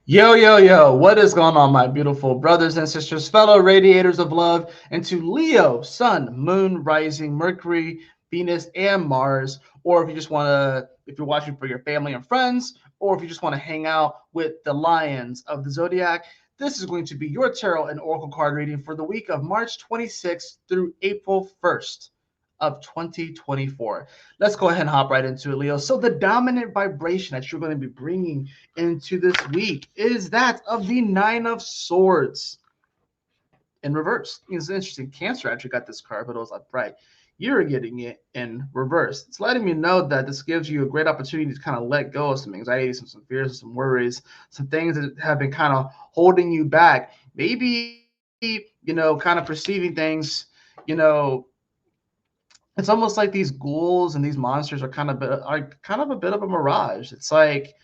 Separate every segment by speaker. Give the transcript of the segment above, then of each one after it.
Speaker 1: Yo, yo, yo, what is going on, my beautiful brothers and sisters, fellow radiators of love, and to Leo, Sun, Moon, Rising, Mercury, Venus, and Mars, or if you just want to, if you're watching for your family and friends, or if you just want to hang out with the lions of the zodiac, this is going to be your tarot and oracle card reading for the week of March 26th through April 1st of 2024. Let's go ahead and hop right into it, Leo. So, the dominant vibration that you're going to be bringing into this week is that of the Nine of Swords in reverse. It's interesting. Cancer actually got this card, but it was upright. You're getting it in reverse. It's letting me know that this gives you a great opportunity to kind of let go of some anxieties, some fears, some worries, some things that have been kind of holding you back. Maybe, kind of perceiving things, you know, it's almost like these ghouls and these monsters are kind of a bit of a mirage. It's like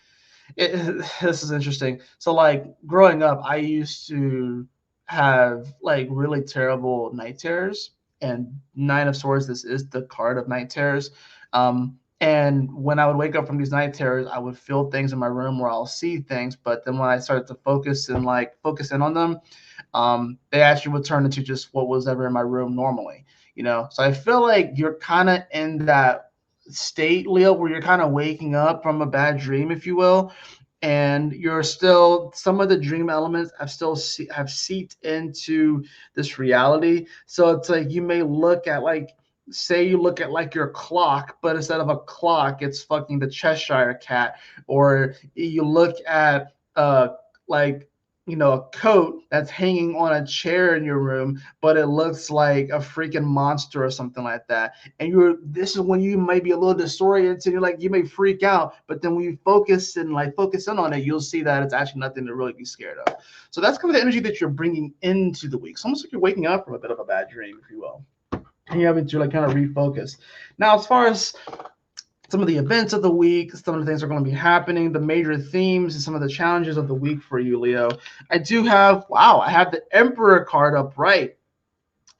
Speaker 1: this is interesting. So like growing up, I used to have like really terrible night terrors, and Nine of Swords. This is the card of night terrors. And when I would wake up from these night terrors, I would feel things in my room where I'll see things, but then when I started to focus in on them, they actually would turn into just what was ever in my room normally. So I feel like you're kind of in that state, Leo, where you're kind of waking up from a bad dream, if you will, and you're still some of the dream elements have seeped into this reality. So it's like you may look at like say you look at like your clock, but instead of a clock, it's fucking the Cheshire cat, or you look at like a coat that's hanging on a chair in your room, but it looks like a freaking monster or something like that. And this is when you might be a little disoriented. You're like, you may freak out, but then when you focus in on it, you'll see that it's actually nothing to really be scared of. So that's kind of the energy that you're bringing into the week. It's almost like you're waking up from a bit of a bad dream, if you will, and you're having to like kind of refocus. Now, as far as some of the events of the week, some of the things that are going to be happening, the major themes, and some of the challenges of the week for you, Leo. I have the Emperor card up right.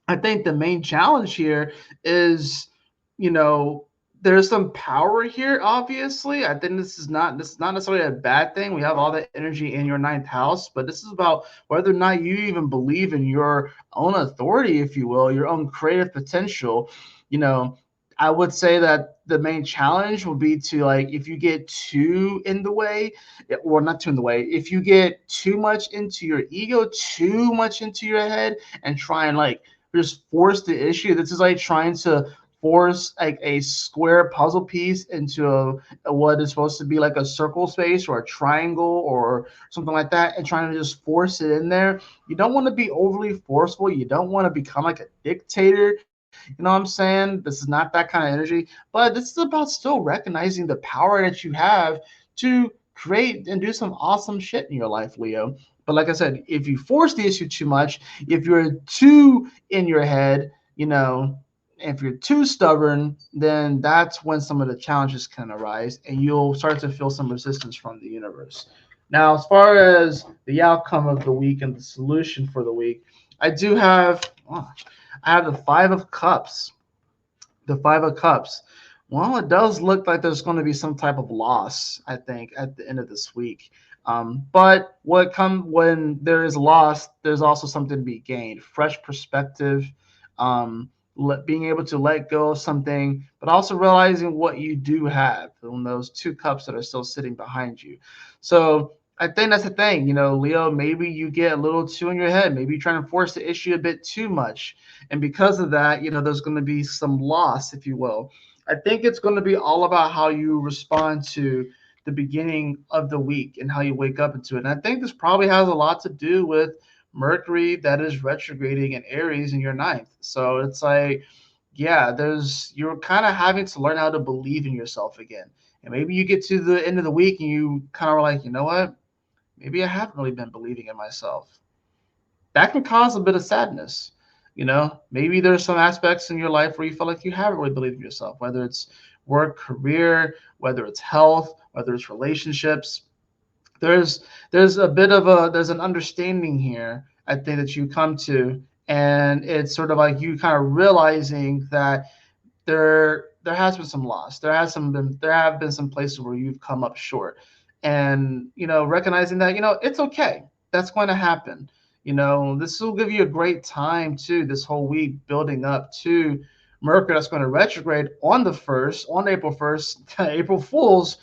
Speaker 1: I think the main challenge here is, you know, there's some power here. Obviously, I think this is not necessarily a bad thing. We have all the energy in your ninth house, but this is about whether or not you even believe in your own authority, if you will, your own creative potential. You know, I would say that the main challenge will be to like if you get too in the way, or not too in the way, if you get too much into your ego, too much into your head, and try and like just force the issue. This is like trying to force like a square puzzle piece into what is supposed to be like a circle space or a triangle or something like that, and trying to just force it in there. You don't want to be overly forceful. You don't want to become like a dictator. You know what I'm saying? This is not that kind of energy, but this is about still recognizing the power that you have to create and do some awesome shit in your life, Leo. But like I said, if you force the issue too much, if you're too in your head, if you're too stubborn, then that's when some of the challenges can arise and you'll start to feel some resistance from the universe. Now, as far as the outcome of the week and the solution for the week, I do have, I have the Five of Cups. The Five of Cups. Well, it does look like there's going to be some type of loss, I think, at the end of this week. But when there is loss, there's also something to be gained. Fresh perspective, being able to let go of something, but also realizing what you do have in those two cups that are still sitting behind you. So I think that's the thing, Leo. Maybe you get a little too in your head. Maybe you're trying to force the issue a bit too much, and because of that, there's going to be some loss, if you will. I think it's going to be all about how you respond to the beginning of the week and how you wake up into it. And I think this probably has a lot to do with Mercury that is retrograding in Aries in your ninth. So it's like, yeah, you're kind of having to learn how to believe in yourself again. And maybe you get to the end of the week and you kind of are like, you know what? Maybe I haven't really been believing in myself. That can cause a bit of sadness. Maybe there's some aspects in your life where you feel like you haven't really believed in yourself, whether it's work, career, whether it's health, whether it's relationships. There's a bit of there's an understanding here, I think, that you come to, and it's sort of like you kind of realizing that there has been some loss. There have been some places where you've come up short, and recognizing that it's okay. That's going to happen. This will give you a great time too, this whole week building up to Mercury that's going to retrograde on the 1st, on April 1st. April Fools.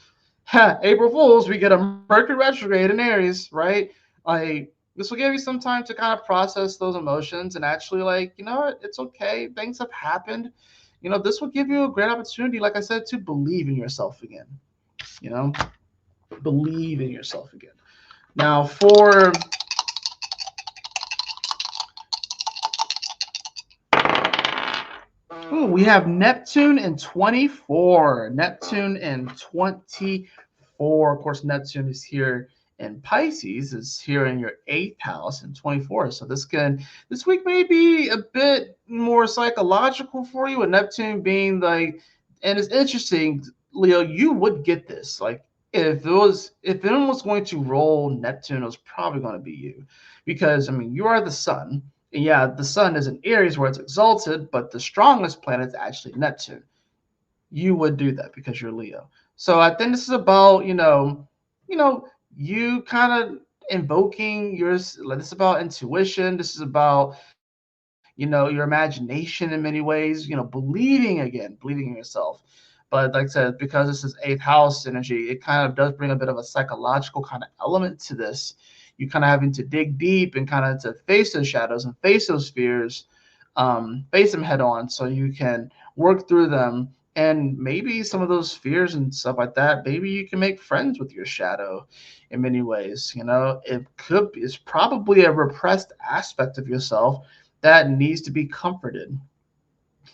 Speaker 1: April Fools, we get a Mercury retrograde in Aries, right? Like, this will give you some time to kind of process those emotions and actually, like, it's okay. Things have happened. This will give you a great opportunity, like I said, to believe in yourself again. You know, believe in yourself again. Now, for we have Neptune in 24. Neptune in 24. Of course, Neptune is here in Pisces. It's here in your 8th house in 24. So this week may be a bit more psychological for you, with Neptune being like, and it's interesting, Leo, you would get this. Like, if anyone was going to roll Neptune, it was probably going to be you. Because you are the sun. And yeah, the sun is in Aries where it's exalted, but the strongest planet is actually Neptune. You would do that because you're Leo. So I think this is about, you kind of invoking this is about intuition. This is about, your imagination in many ways, believing in yourself. But like I said, because this is 8th house energy, it kind of does bring a bit of a psychological kind of element to this. You kind of having to dig deep and kind of to face those shadows and face those fears, face them head on, so you can work through them. And maybe some of those fears and stuff like that, maybe you can make friends with your shadow in many ways. It's probably a repressed aspect of yourself that needs to be comforted.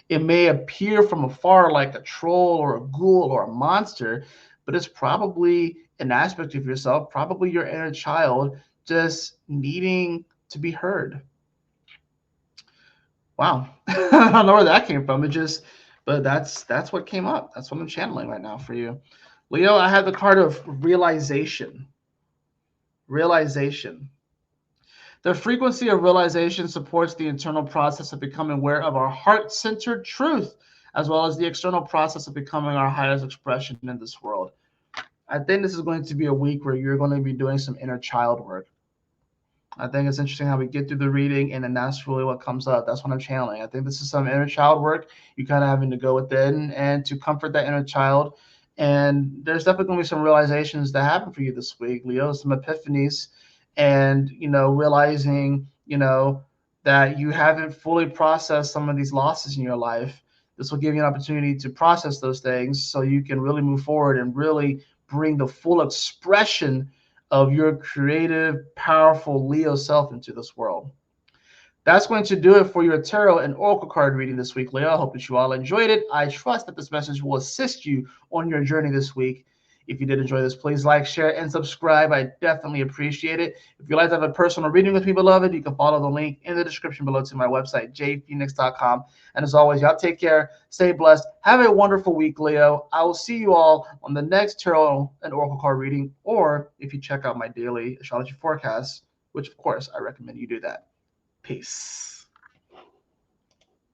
Speaker 1: It may appear from afar like a troll or a ghoul or a monster, but it's probably an aspect of yourself, probably your inner child, just needing to be heard. Wow. I don't know where that came from. But that's what came up. That's what I'm channeling right now for you. Leo, I have the card of realization. Realization. The frequency of realization supports the internal process of becoming aware of our heart-centered truth, as well as the external process of becoming our highest expression in this world. I think this is going to be a week where you're going to be doing some inner child work. I think it's interesting how we get through the reading, and then that's really what comes up. That's what I'm channeling. I think this is some inner child work. You kind of having to go within and to comfort that inner child. And there's definitely going to be some realizations that happen for you this week, Leo, some epiphanies, and, realizing, that you haven't fully processed some of these losses in your life. This will give you an opportunity to process those things so you can really move forward and really bring the full expression of your creative, powerful Leo self into this world. That's going to do it for your tarot and oracle card reading this week, Leo. I hope that you all enjoyed it. I trust that this message will assist you on your journey this week. If you did enjoy this, please like, share, and subscribe. I definitely appreciate it. If you'd like to have a personal reading with me, beloved, you can follow the link in the description below to my website, jphoenix.com. And as always, y'all take care, stay blessed, have a wonderful week, Leo. I will see you all on the next tarot and oracle card reading, or if you check out my daily astrology forecast, which of course I recommend you do that. Peace.